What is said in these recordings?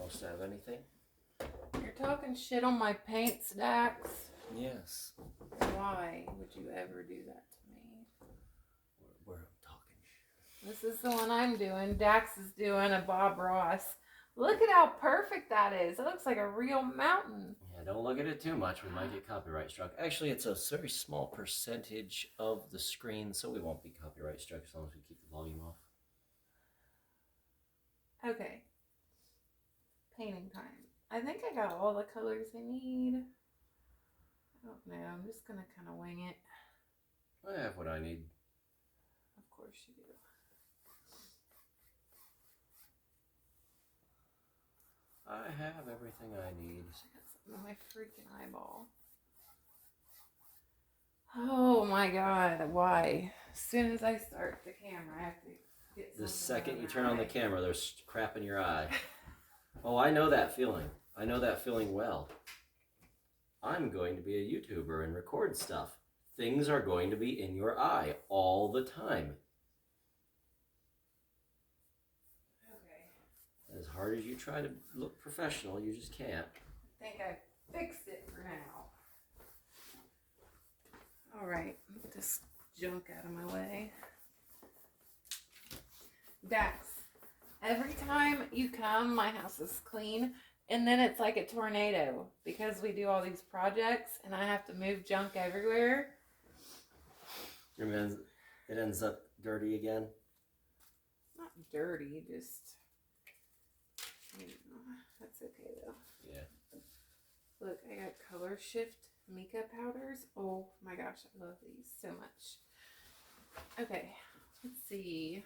most out of anything. You're talking shit on my paints, Dax. Yes. Why would you ever do that to me? We're talking shit. This is the one I'm doing. Dax is doing a Bob Ross. Look at how perfect that is. It looks like a real mountain. Yeah, don't look at it too much. We might get copyright struck. Actually, it's a very small percentage of the screen, so we won't be copyright struck as long as we keep the volume off. Okay. Painting time. I think I got all the colors I need. I don't know. I'm just going to kind of wing it. I have what I need. Of course you do. I have everything I need. I got something on my freaking eyeball. Oh my god, why? As soon as I start the camera, I have to get something. The second you turn on the camera, there's crap in your eye. Oh, I know that feeling. I know that feeling well. I'm going to be a YouTuber and record stuff. Things are going to be in your eye all the time. Okay. As hard as you try to look professional, you just can't. I think I fixed it for now. Alright, get this junk out of my way. Dax, every time you come, my house is clean, and then it's like a tornado because we do all these projects and I have to move junk everywhere. It ends up dirty again. Not dirty, just, you know, that's okay though. Yeah. Look, I got color shift mica powders. Oh my gosh, I love these so much. Okay, let's see.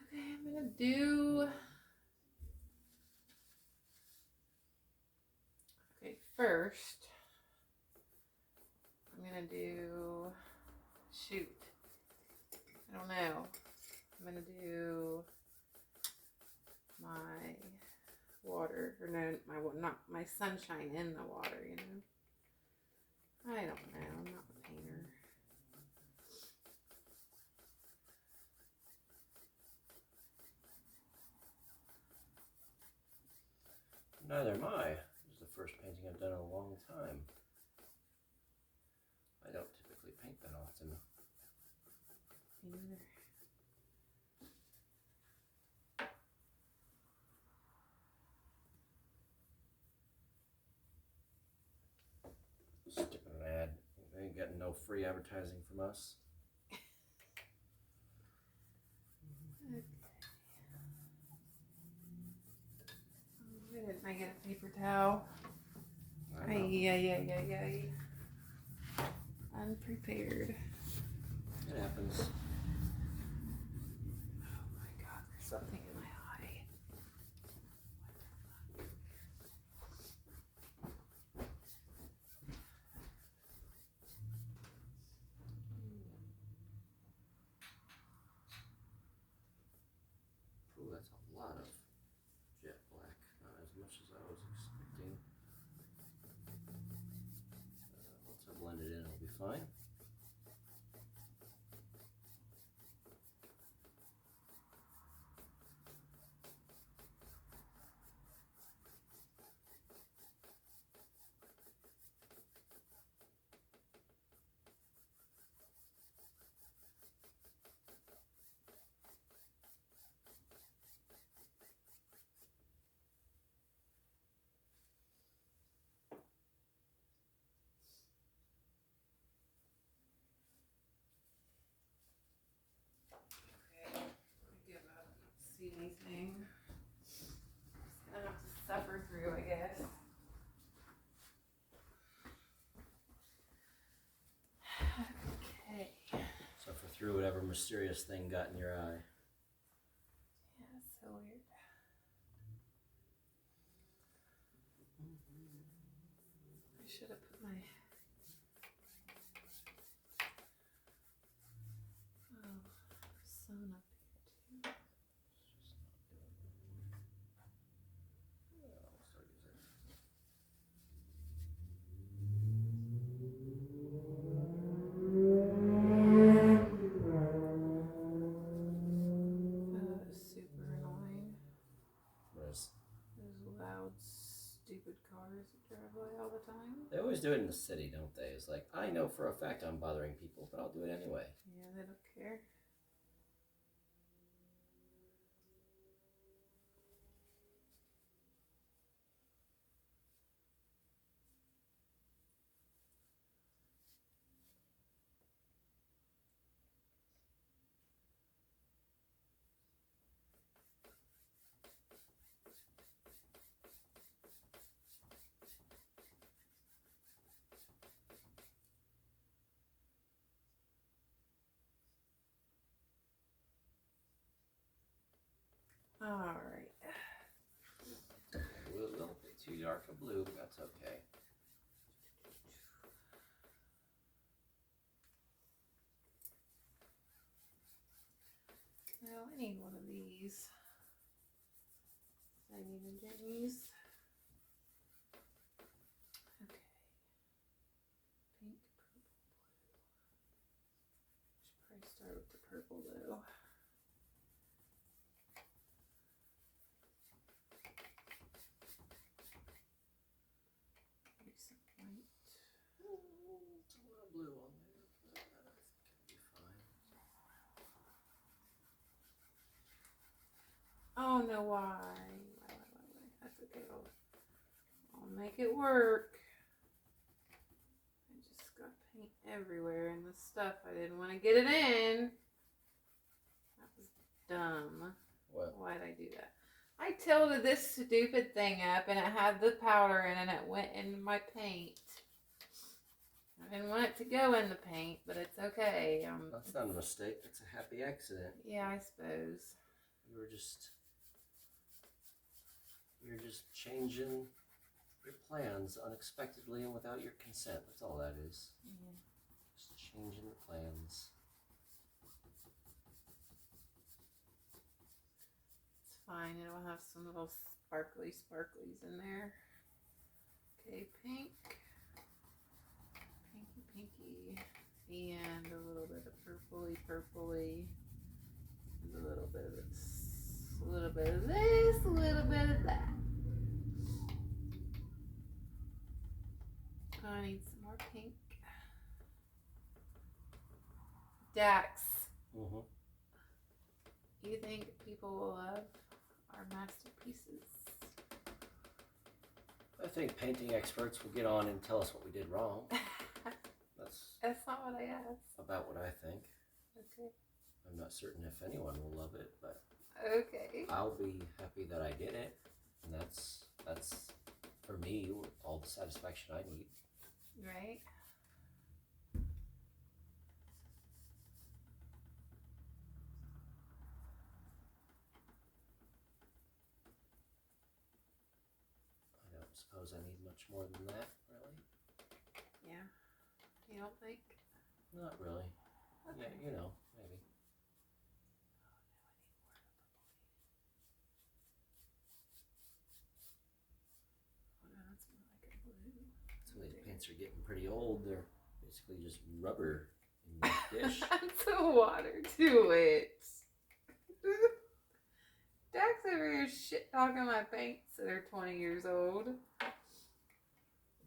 Okay, I'm gonna do. Okay, first, I'm gonna do. Shoot. I don't know. I'm gonna do my water, or no, not my sunshine in the water, you know? I don't know, I'm not a painter. Neither am I. This is the first painting I've done in a long time. I don't typically paint that often. Me neither. Stupid ad. They ain't getting no free advertising from us. Okay. Why didn't I get a paper towel? Ay. Unprepared. It happens. Oh my god, there's something in my eye. Ooh, that's a lot of jet black. Not as much as I was expecting. Once I blend it in, it'll be fine. Okay, I give up. I don't see anything. Just gonna have to suffer through, I guess. Okay. Suffer through whatever mysterious thing got in your eye. Yeah, it's so weird. I should have put my. Oh, sun up here too. Oh, that was super annoying. Whereas loud, stupid cars that drive by all the time. They always do it in the city, don't they? It's like, I know for a fact I'm bothering people, but I'll do it anyway. Yeah, they don't care. Alright. A little bit too dark a blue, but that's okay. Well, I need one of these. I need a Jenny's. Okay. Pink, purple, blue. Should probably start with the purple though. Maybe some white. It's a little blue on there, but I think it'll be fine. Oh no, why? That's okay. I'll make it work. I just got paint everywhere and the stuff. I didn't want to get it in. That was dumb. What? Why did I do that? I tilted this stupid thing up and it had the powder in it and it went in my paint. I didn't want it to go in the paint, but it's okay. That's not a mistake. That's a happy accident. Yeah, I suppose. You're just changing your plans unexpectedly and without your consent. That's all that is. Yeah. Just changing the plans. It's fine. It'll have some little sparklies in there. Okay, pink. Pinky. And a little bit of purpley. And a little bit of this. A little bit of this. A little bit of that. I need some more pink. Dax. Mm-hmm. You think people will love our masterpieces? I think painting experts will get on and tell us what we did wrong. That's not what I asked. About what I think. Okay. I'm not certain if anyone will love it, but Okay. I'll be happy that I did it, and that's for me all the satisfaction I need. Right. I don't suppose I need much more than that, really. Yeah. You don't think? Not really. Okay. Yeah, you know, maybe. Oh no, that's more like a blue. Some of these paints are getting pretty old. They're basically just rubber in the dish. Add some water to it. Dax over here shit talking my paints that are 20 years old.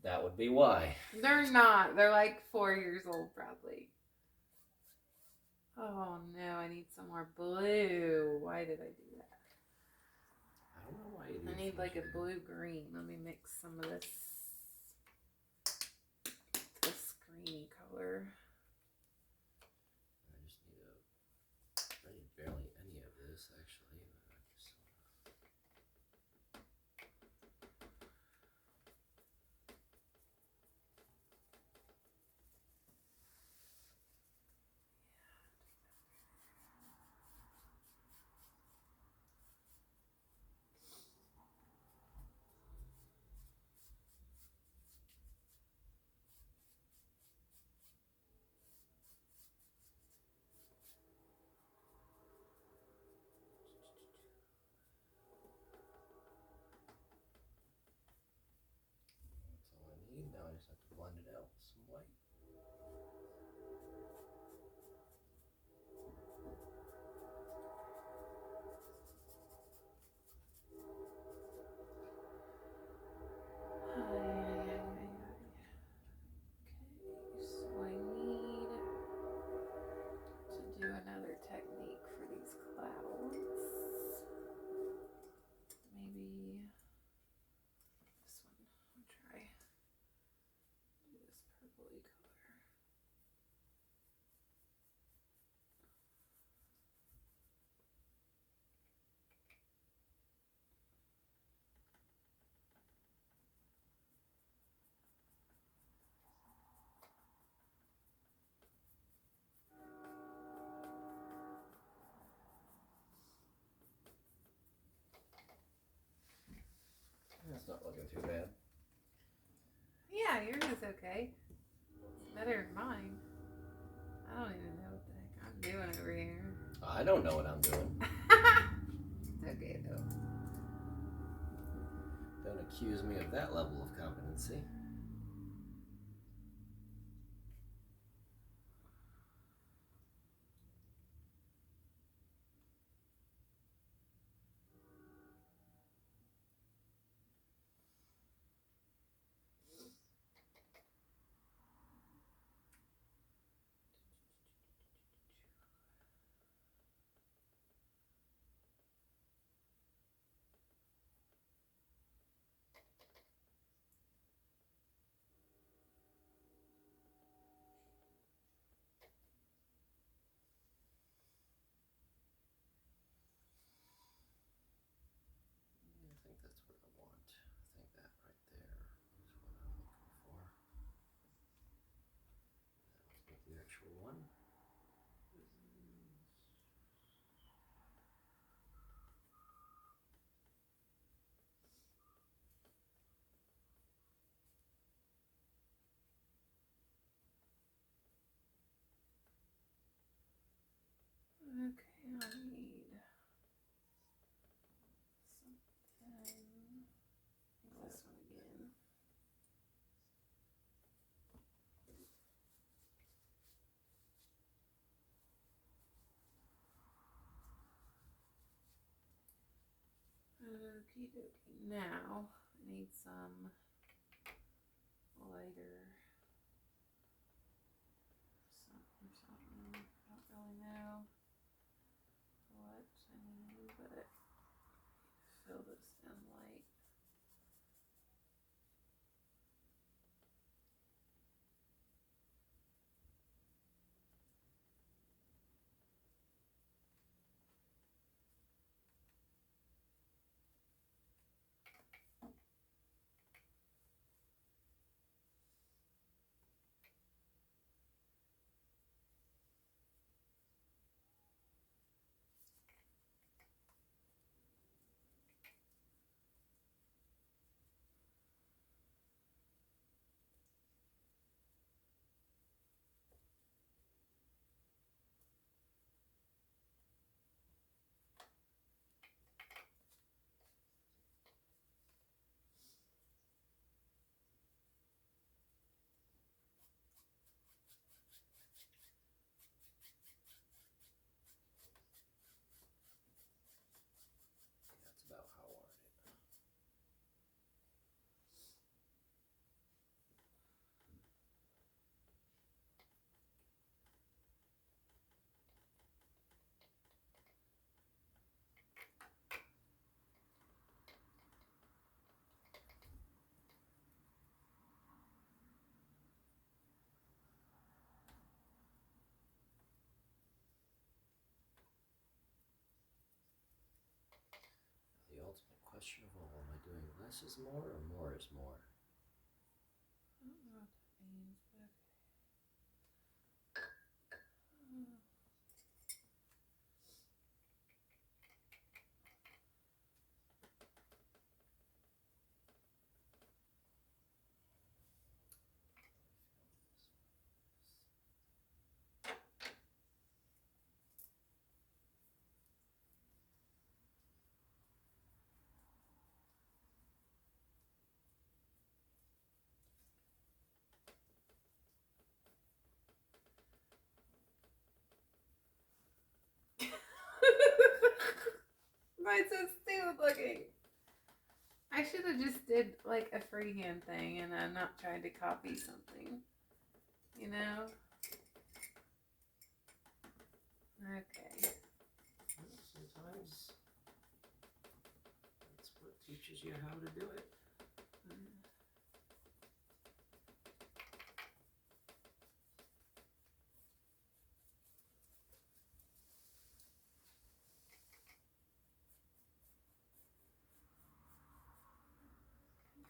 That would be why. They're not. They're like 4 years old, probably. Oh no, I need some more blue. Why did I do that? I don't know why you do I need things like a like blue-green. Let me mix some of this greeny color. I just need I need barely any of this actually. But I just That's not looking too bad. Yeah, yours is okay. It's better than mine. I don't even know what the heck I'm doing over here. I don't know what I'm doing. It's okay though. Don't accuse me of that level of competency. I think that's what I want. I think that right there is what I'm looking for. Now let's make the actual one. Okay, I need something. This one again. Okie dokie. Now I need some lighter something. I don't really know what I need, but fill this in light. That's about how I wanted it. The ultimate question of all, am I doing less is more or more is more? I don't know what that means, but okay. Mine's so stupid looking. I should have just did like a freehand thing and not tried to copy something. You know? Okay. Sometimes that's what teaches you how to do it.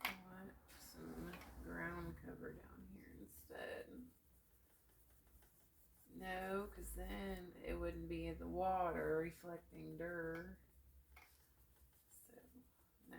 I want some ground cover down here instead. No, because then it wouldn't be in the water reflecting dirt. So, no.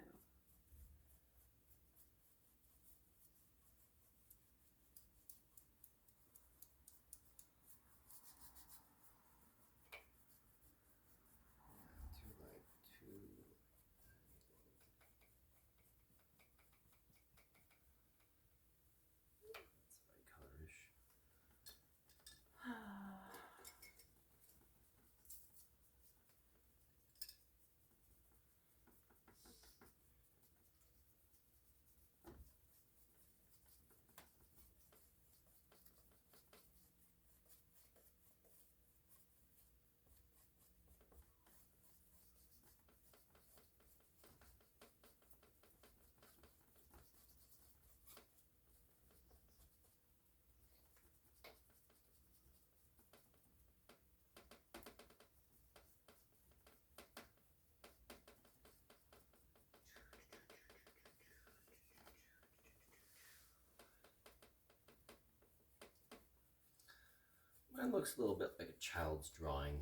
Mine looks a little bit like a child's drawing.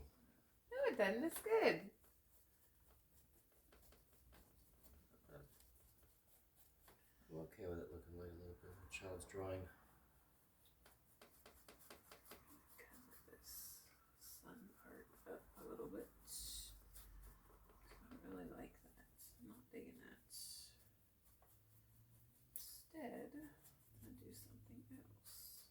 No, it doesn't. It's good. I'm okay with it looking like a little bit of a child's drawing. Cover this sun part up a little bit. I don't really like that. I'm not digging that. Instead, I'm gonna do something else.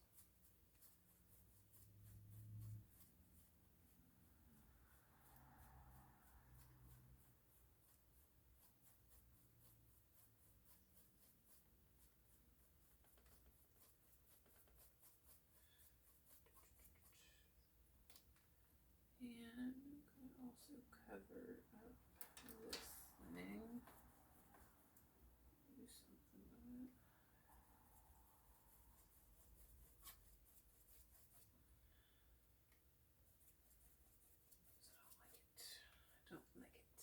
And I'm gonna also cover up this thing. Do something with it. I don't like it.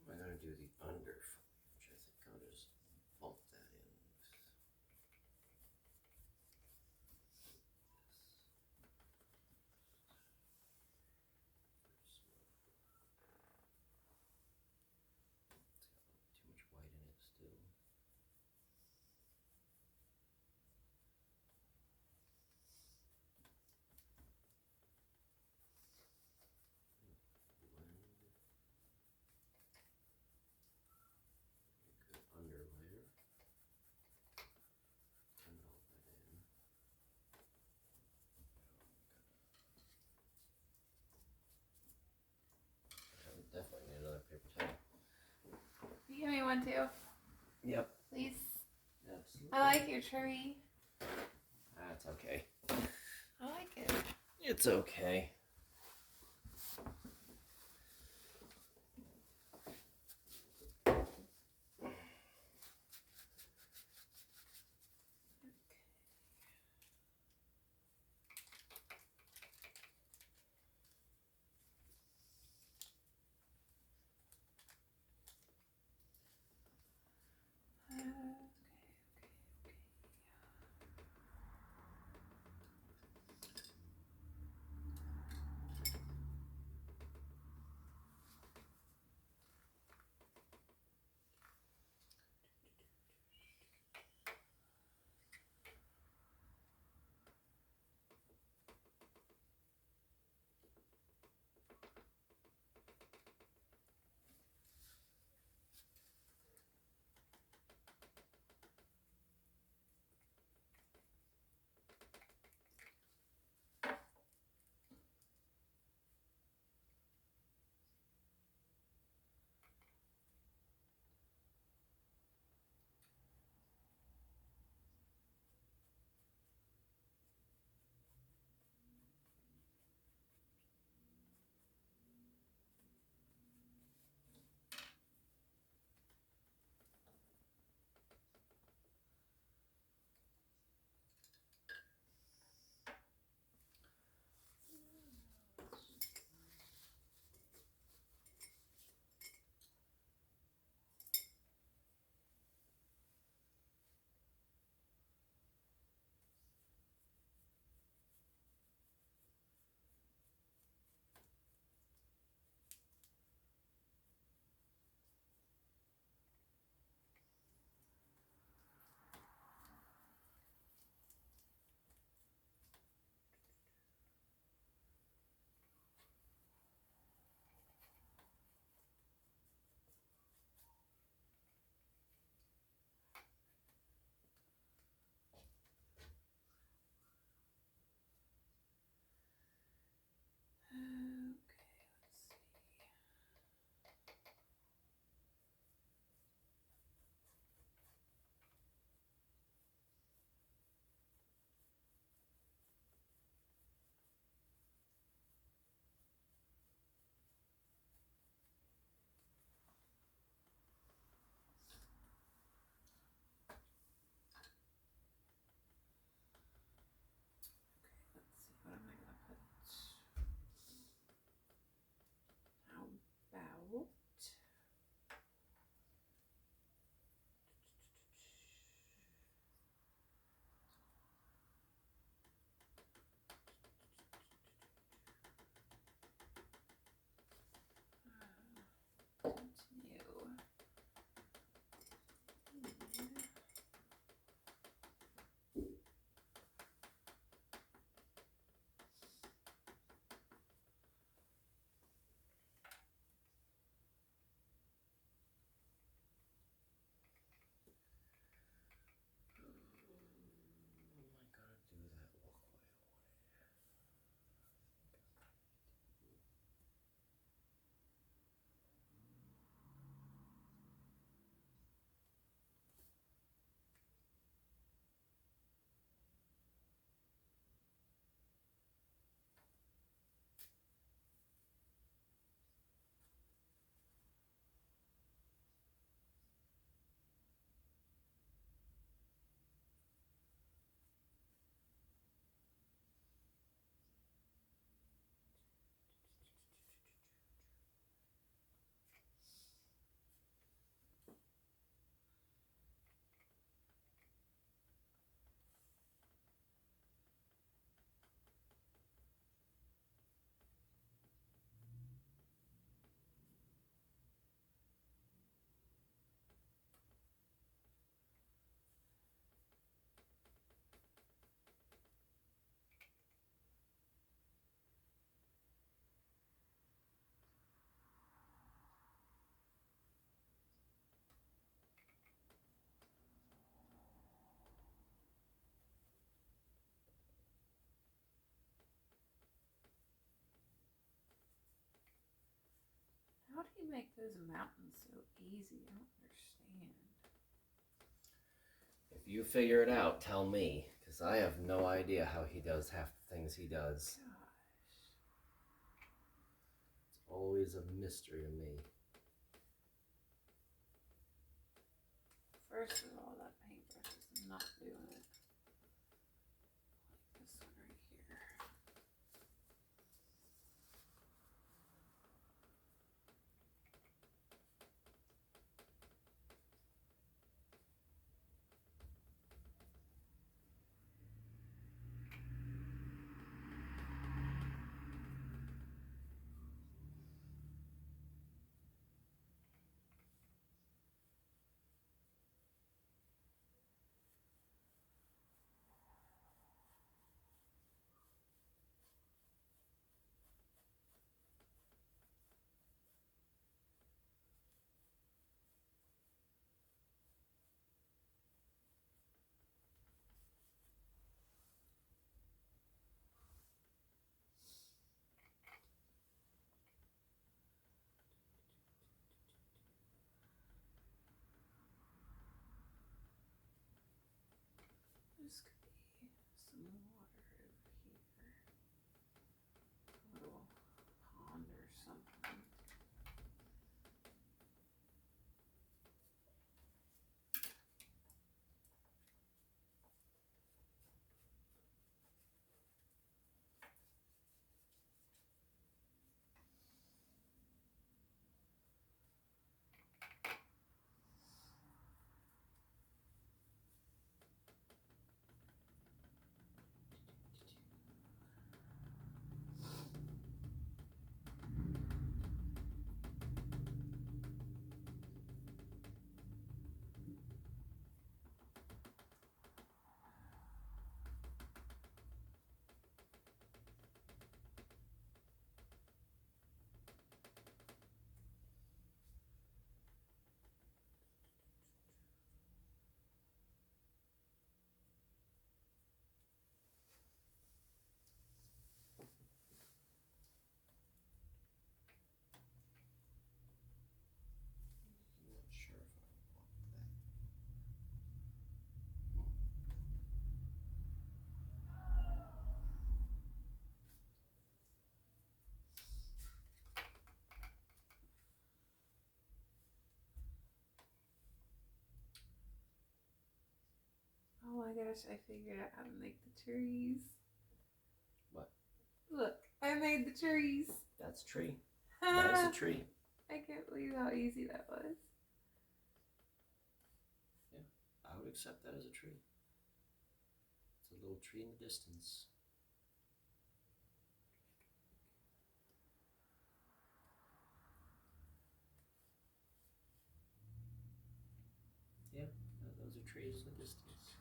I'm going to do the underfoliage. I think I'll just bump that in. Too much white in it still. Blend. Good under layer. And all that in. I would definitely need another paper towel. You give me one too, Yep. please. Absolutely. I like your tree. That's okay. I like it. It's okay. How do you make those mountains so easy? I don't understand. If you figure it out, tell me, because I have no idea how he does half the things he does. Gosh. It's always a mystery to me. First of all, that paintbrush is not doing it. Like this one right here. This could be some water over here. A little pond or something. I'm not sure if I want that. Oh my gosh, I figured out how to make the trees. What? Look, I made the trees. That's a tree. That is a tree. I can't believe how easy that was. I would accept that as a tree. It's a little tree in the distance. Yeah, those are trees in the distance.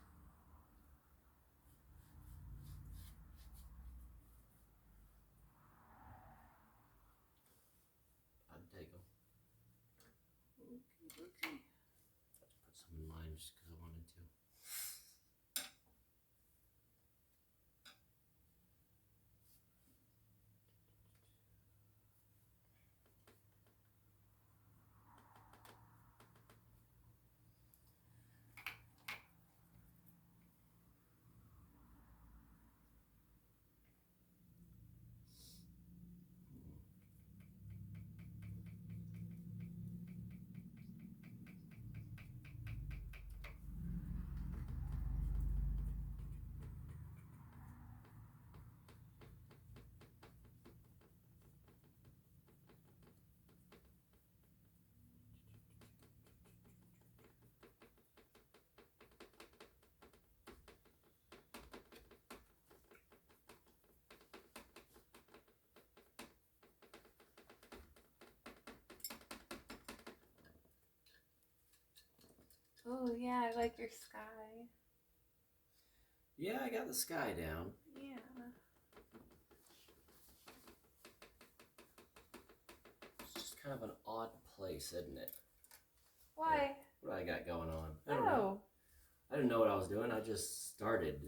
I'd take them. Okay. I put some in mine just because I wanted to. Oh yeah, I like your sky. Yeah, I got the sky down. Yeah. It's just kind of an odd place, isn't it? Why? What do I got going on? I don't know. I didn't know what I was doing. I just started,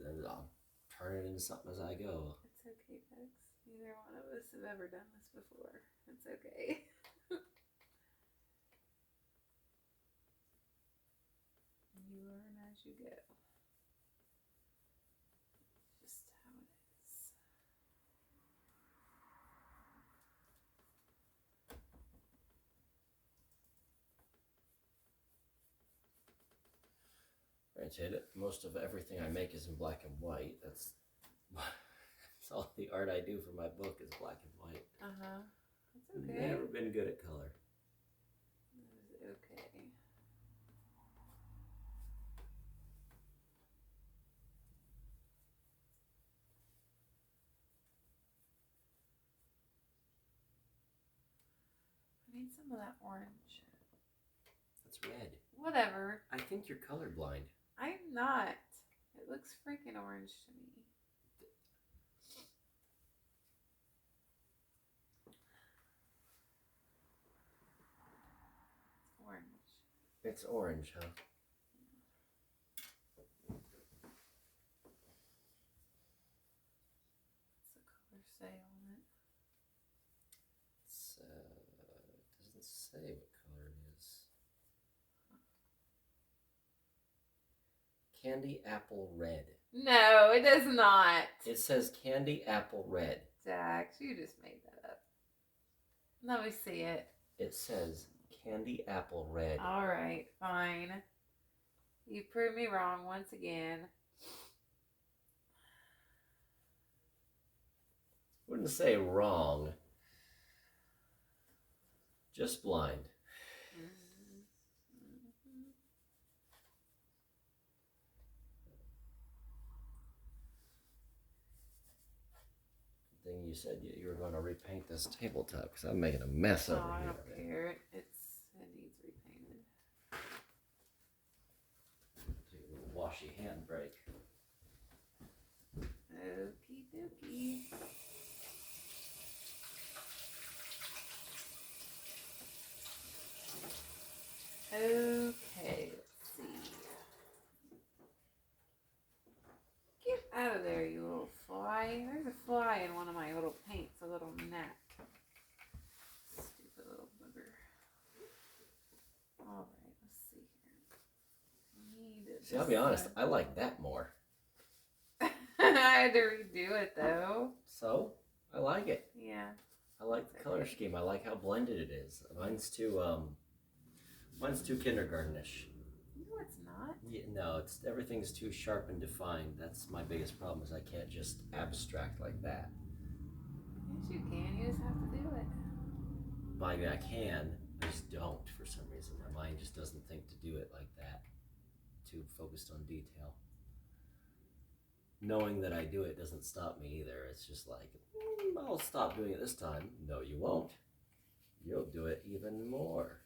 and I'll turn it into something as I go. It's okay, folks. Neither one of us have ever done this before. It's okay. as you go. Just how it is. Granted, most of everything I make is in black and white. That's all the art I do for my book is black and white. That's okay. Never been good at color. That is okay. I need some of that orange. That's red. Whatever. I think you're colorblind. I'm not. It looks freaking orange to me. It's orange. It's orange, huh? What's the color say on it? It's, it doesn't say what color it is. Candy apple red. No, it does not. It says candy apple red. Dax, you just made that up. Let me see it. It says candy apple red. All right, fine. You proved me wrong once again. Wouldn't say wrong. Just blind. Thing you said you were going to repaint this tabletop because I'm making a mess over I here. don't care. It needs repainted. Take a little washy hand break. Okie dokie. Okay, let's see. Get out of there, you little fly. There's a fly in one of my little paints, a little gnat. Stupid little bugger. Alright, let's see here. See, I'll be honest, I like that more. I had to redo it though. So, I like it. Yeah. I like the color scheme. I like how blended it is. Mine's too kindergartenish. No, it's not. Yeah, no, everything's too sharp and defined. That's my biggest problem is I can't just abstract like that. Yes, you can. You just have to do it. I mean, I can, I just don't for some reason. My mind just doesn't think to do it like that. Too focused on detail. Knowing that I do it doesn't stop me either. It's just like, I'll stop doing it this time. No, you won't. You'll do it even more.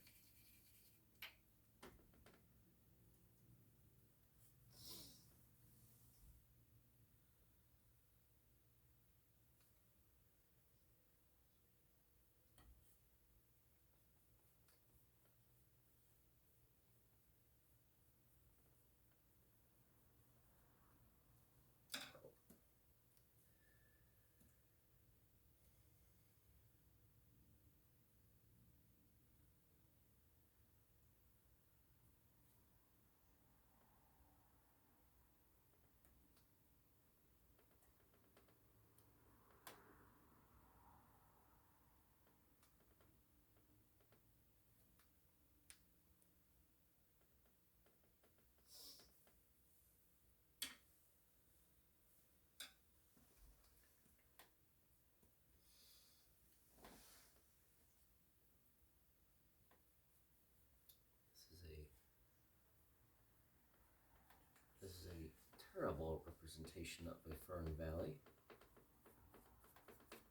This is a terrible representation of a fern valley.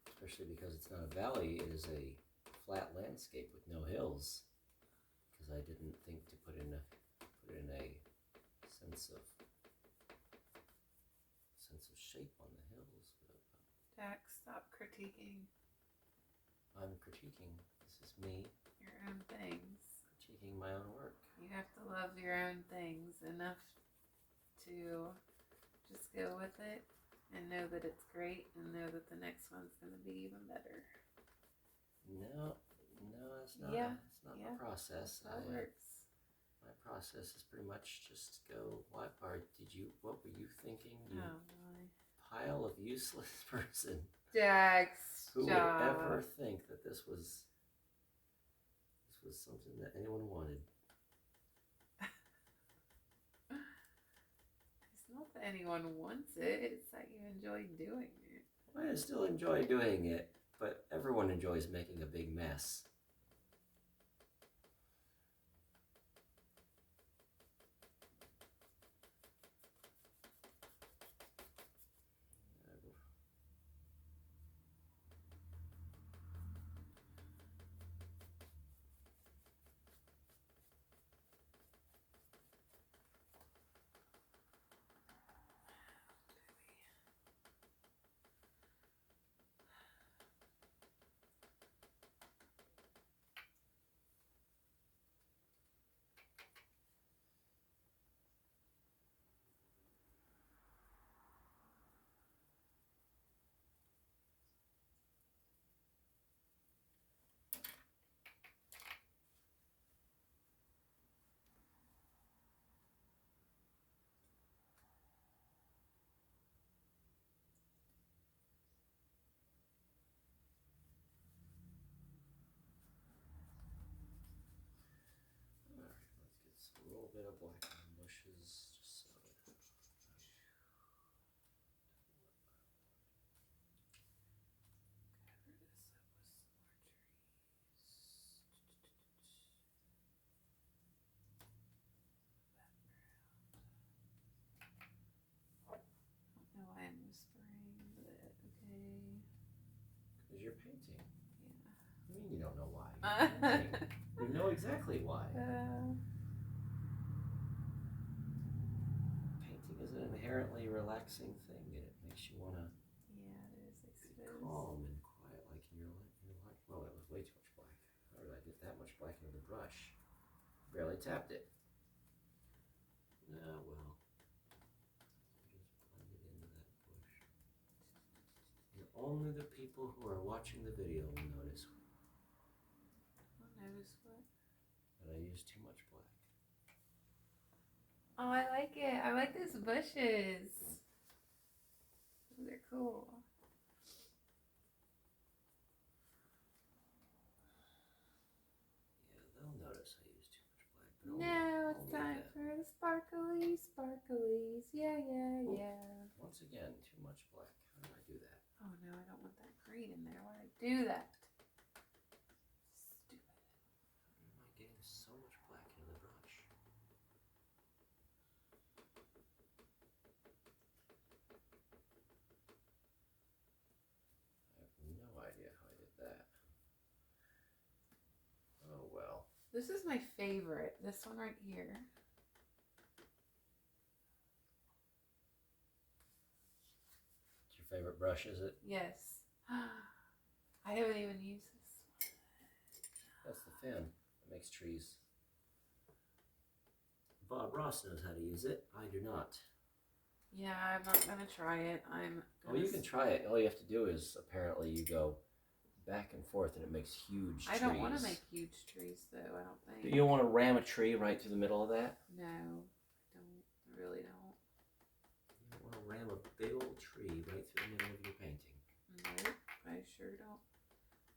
Especially because it's not a valley, it is a flat landscape with no hills. Because I didn't think to put in a sense of shape on the hills. Dax, stop critiquing I'm critiquing. This is me your own things. critiquing my own work. You have to love your own things enough to just go with it and know that it's great and know that the next one's going to be even better. No, it's not. Yeah, It's not yeah, my process. That's how it works. My process is pretty much just go, what were you thinking? You pile of useless person. Jax, Who would ever think that this was something that anyone wanted? It's not that anyone wants it, it's that you enjoy doing it. Well, I still enjoy doing it, but everyone enjoys making a big mess. A little bit of black on the bushes, just so I don't know why I'm whispering, but okay. because you're painting. Yeah. I mean, you don't know why. You're painting. You know exactly why. Painting is an inherently relaxing thing, and it makes you want to be calm and quiet, like in your life. Well, that was way too much black. How did I get that much black into the brush? Barely tapped it. Well. Just blend it into that bush. And only the people who are watching the video will notice. I'll notice what? That I used too much black. Oh, I like it. I like these bushes. They're cool. Yeah, they'll notice I used too much black. But Now it's time for the sparklies. Yeah. Once again, too much black. How did I do that? Oh no, I don't want that green in there. Why did I do that? Stupid. How am I getting so much black into the brush? I have no idea how I did that. Oh well. This is my favorite. This one right here. It's your favorite brush, is it? Yes. I haven't even used this one. That's the fan that makes trees. Bob Ross knows how to use it. I do not. Yeah, I'm not gonna try it. Oh, you can try it. All you have to do is apparently you go back and forth and it makes huge trees. I don't want to make huge trees though, I don't think. You don't want to ram a tree right through the middle of that? No, I don't. I really don't. You don't want to ram a big old tree right through the middle of your painting. Nope, I sure don't.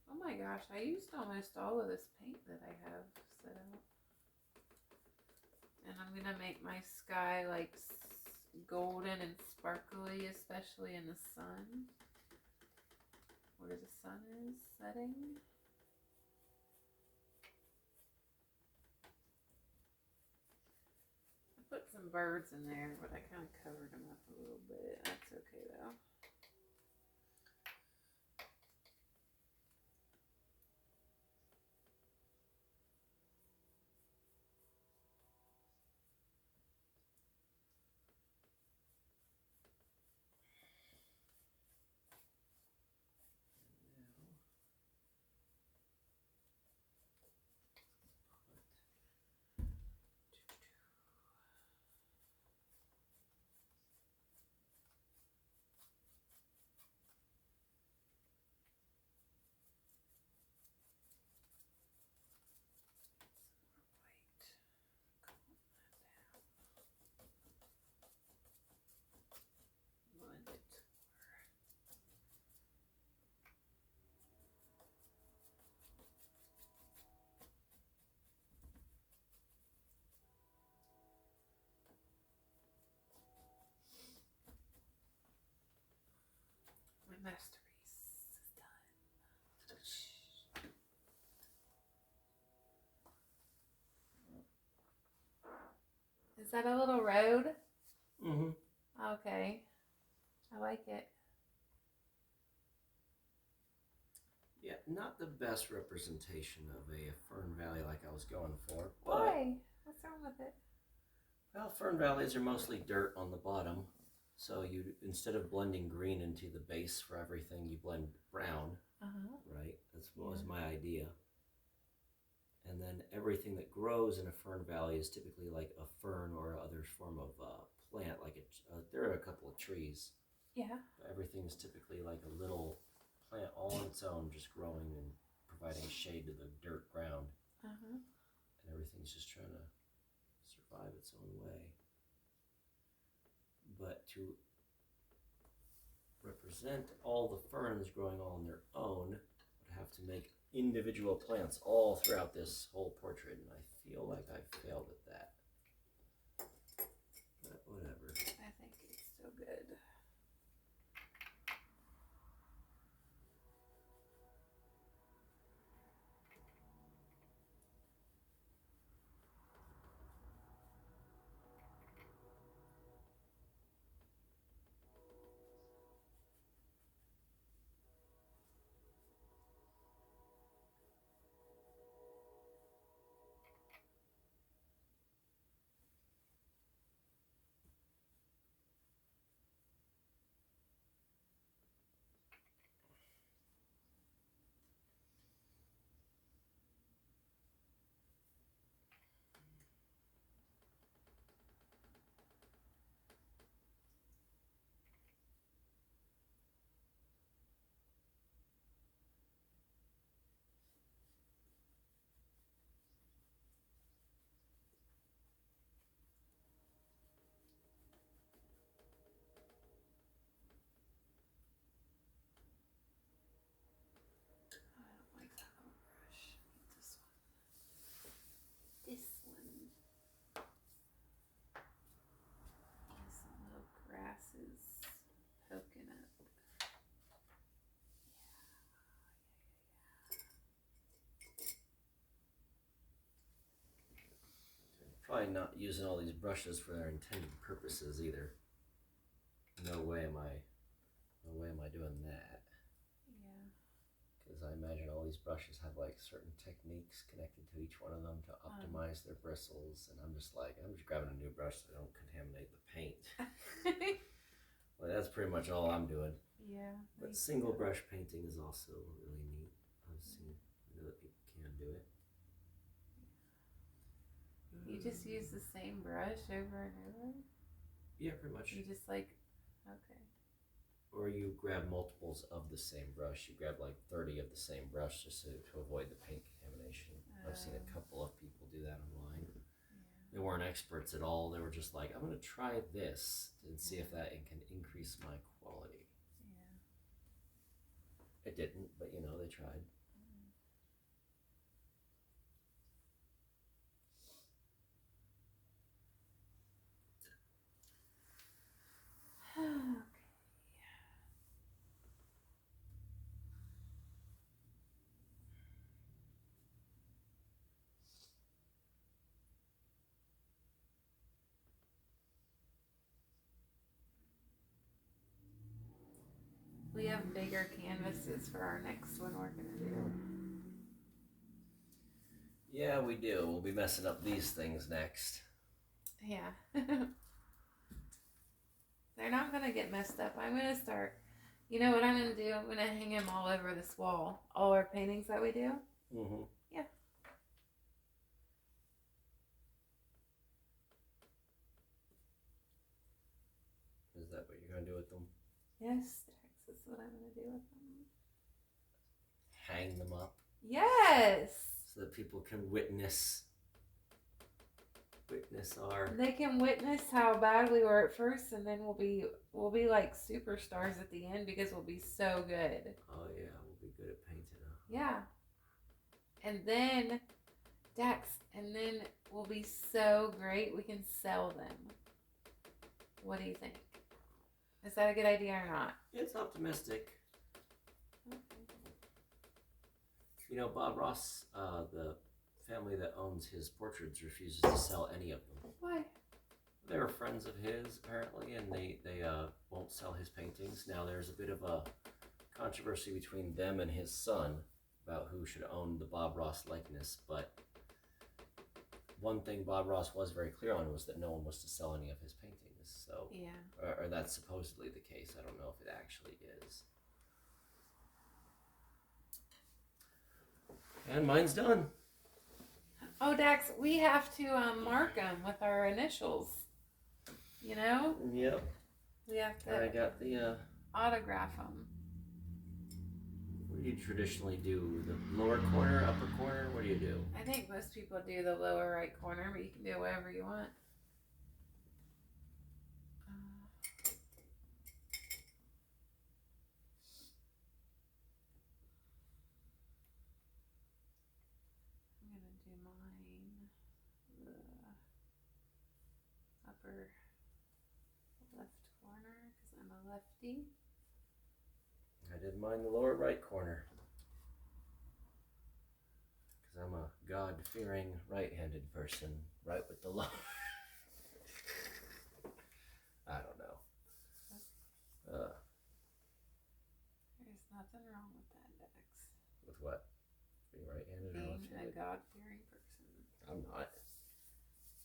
Oh my gosh, I used almost all of this paint that I have set out. And I'm gonna make my sky like golden and sparkly, especially in the sun. Where the sun is setting. I put some birds in there, but I kind of covered them up a little bit. That's okay though. masterpiece is done. Is that a little road? Mm-hmm. Okay. I like it. Yeah, not the best representation of a fern valley like I was going for. But, Why? What's wrong with it? well, fern valleys are mostly dirt on the bottom. So you, instead of blending green into the base for everything, you blend brown, right? That's what was my idea. And then everything that grows in a fern valley is typically like a fern or other form of plant. Like there are a couple of trees. Yeah. But everything's typically like a little plant all on its own, just growing and providing shade to the dirt ground. And everything's just trying to survive its own way. But to represent all the ferns growing all on their own, would have to make individual plants all throughout this whole portrait, and I feel like I failed at that. But whatever. I think it's so good. I don't like that little brush. This one. This one. Has some little grasses poking up. Probably not using all these brushes for their intended purposes either. No way am I doing that. Yeah. Because I imagine all these brushes have like certain techniques connected to each one of them to optimize their bristles, and I'm just grabbing a new brush so I don't contaminate the paint. Well, that's pretty much all I'm doing. Yeah. But single brush painting is also really neat. I know that people can do it. You just use the same brush over and over? Yeah, pretty much. You just like, okay. Or you grab multiples of the same brush. You grab like 30 of the same brush just to avoid the paint contamination. I've seen a couple of people do that online. Yeah. They weren't experts at all. They were just like, I'm going to try this and see if that can increase my quality. Yeah. It didn't, but you know, they tried. Okay. We have bigger canvases for our next one we're gonna do. Yeah, we do. We'll be messing up these things next. Yeah. They're not gonna get messed up. I'm gonna start. You know what I'm gonna do? I'm gonna hang them all over this wall. All our paintings that we do. Mm-hmm. Yeah. Is that what you're going to do with them? Yes, that's what I'm gonna do with them. Hang them up? Yes. So that people can witness our... They can witness how bad we were at first, and then we'll be like superstars at the end because we'll be so good. Oh yeah, we'll be good at painting. Huh? Yeah. And then, Dax, and then we'll be so great we can sell them. What do you think? Is that a good idea or not? It's optimistic. You know, Bob Ross, the family that owns his portraits, refuses to sell any of them. Why? They're friends of his, apparently, and they won't sell his paintings. Now, there's a bit of a controversy between them and his son about who should own the Bob Ross likeness, but one thing Bob Ross was very clear on was that no one was to sell any of his paintings. So, Yeah. or that's supposedly the case. I don't know if it actually is. And mine's done. Oh, Dax, we have to mark them with our initials. You know? Yep. We have I to got the. autograph them. What do you traditionally do? The lower corner, upper corner? What do you do? I think most people do the lower right corner, but you can do whatever you want. I'm gonna do mine the upper left corner because I'm a lefty. I did mine the lower right corner. Because I'm a God-fearing right-handed person, right with the low. I don't know. There's nothing wrong with that, Dex. With what? Being right-handed or Being a left-handed? God-fearing person. I'm not.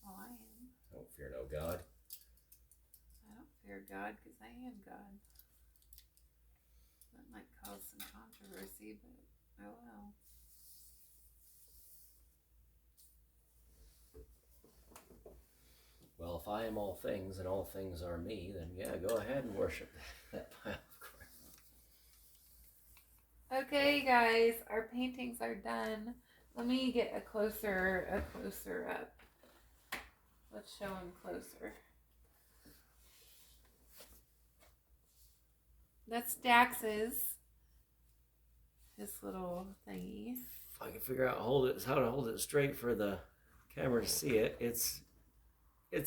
Well, I am. I don't fear no God. I don't fear God because I am God. That might cause some controversy, but oh well. Well, if I am all things and all things are me, then yeah, go ahead and worship that pile of crap. Okay, guys, our paintings are done. Let me get a closer up. Let's show them closer. That's Dax's. His little thingy. If I can figure out how to hold it straight for the camera to see it, it's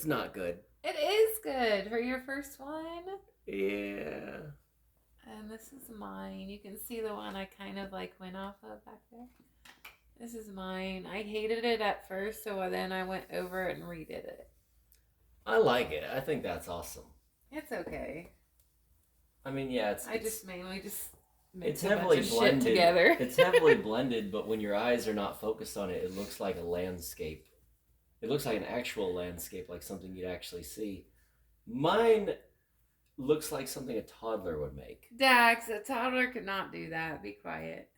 not good. It is good for your first one. Yeah. And this is mine. You can see the one I kind of like went off of back there. This is mine. I hated it at first, so then I went over it and redid it. I like it. I think that's awesome. It's okay. I mean, yeah, I just mainly just mix it's a bunch heavily of shit blended together. It's heavily blended, but when your eyes are not focused on it, it looks like a landscape. It looks like an actual landscape, like something you'd actually see. Mine looks like something a toddler would make. Dax, a toddler could not do that. Be quiet.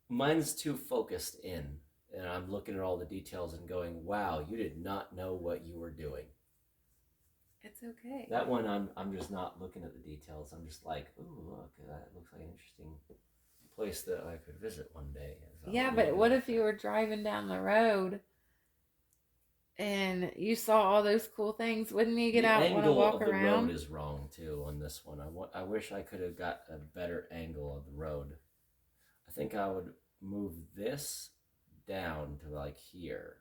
Mine's too focused in, and I'm looking at all the details and going, wow, you did not know what you were doing. It's okay. That one, I'm just not looking at the details. I'm just like, ooh, look, that looks like an interesting place that I could visit one day. Yeah, but what if you were driving down the road and you saw all those cool things? Wouldn't you get out and want to walk The angle of the around? road is wrong too on this one. I wish I could have got a better angle of the road. I think I would move this down to like here,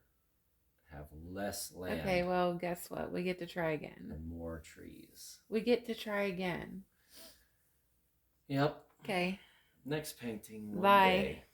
have less land. Okay, well, guess what? We get to try again. And more trees. We get to try again. Yep. Okay. Next painting one Bye. day.